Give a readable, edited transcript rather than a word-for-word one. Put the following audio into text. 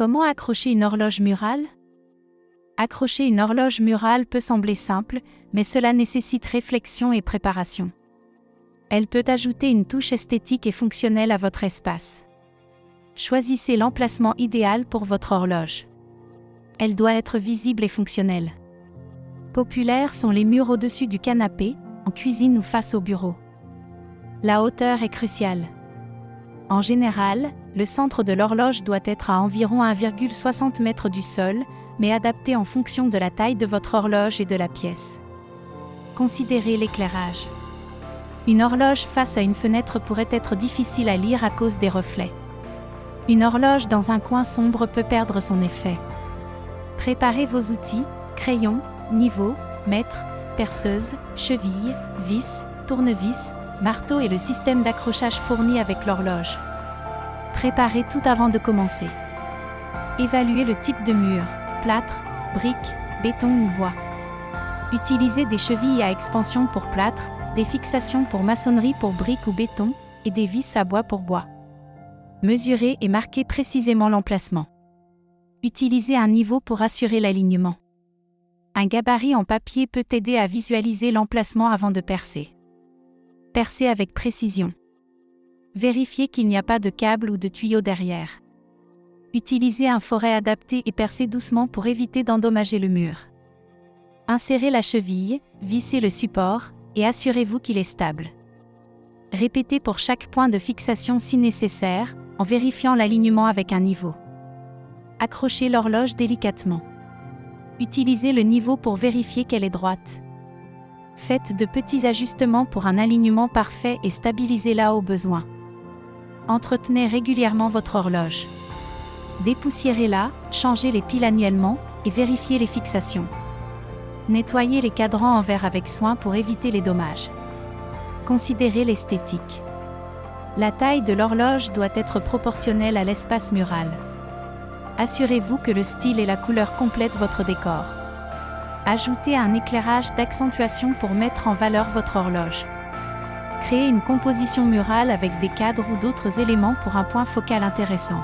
Comment accrocher une horloge murale? Accrocher une horloge murale peut sembler simple, mais cela nécessite réflexion et préparation. Elle peut ajouter une touche esthétique et fonctionnelle à votre espace. Choisissez l'emplacement idéal pour votre horloge. Elle doit être visible et fonctionnelle. Populaires sont les murs au-dessus du canapé, en cuisine ou face au bureau. La hauteur est cruciale. En général, le centre de l'horloge doit être à environ 1,60 m du sol, mais adapté en fonction de la taille de votre horloge et de la pièce. Considérez l'éclairage. Une horloge face à une fenêtre pourrait être difficile à lire à cause des reflets. Une horloge dans un coin sombre peut perdre son effet. Préparez vos outils, crayons, niveaux, mètres, perceuse, cheville, vis, tournevis, marteau et le système d'accrochage fourni avec l'horloge. Préparez tout avant de commencer. Évaluez le type de mur, plâtre, brique, béton ou bois. Utilisez des chevilles à expansion pour plâtre, des fixations pour maçonnerie pour brique ou béton, et des vis à bois pour bois. Mesurez et marquez précisément l'emplacement. Utilisez un niveau pour assurer l'alignement. Un gabarit en papier peut aider à visualiser l'emplacement avant de percer. Percez avec précision. Vérifiez qu'il n'y a pas de câble ou de tuyau derrière. Utilisez un foret adapté et percez doucement pour éviter d'endommager le mur. Insérez la cheville, vissez le support, et assurez-vous qu'il est stable. Répétez pour chaque point de fixation si nécessaire, en vérifiant l'alignement avec un niveau. Accrochez l'horloge délicatement. Utilisez le niveau pour vérifier qu'elle est droite. Faites de petits ajustements pour un alignement parfait et stabilisez-la au besoin. Entretenez régulièrement votre horloge. Dépoussiérez-la, changez les piles annuellement et vérifiez les fixations. Nettoyez les cadrans en verre avec soin pour éviter les dommages. Considérez l'esthétique. La taille de l'horloge doit être proportionnelle à l'espace mural. Assurez-vous que le style et la couleur complètent votre décor. Ajoutez un éclairage d'accentuation pour mettre en valeur votre horloge. Créez une composition murale avec des cadres ou d'autres éléments pour un point focal intéressant.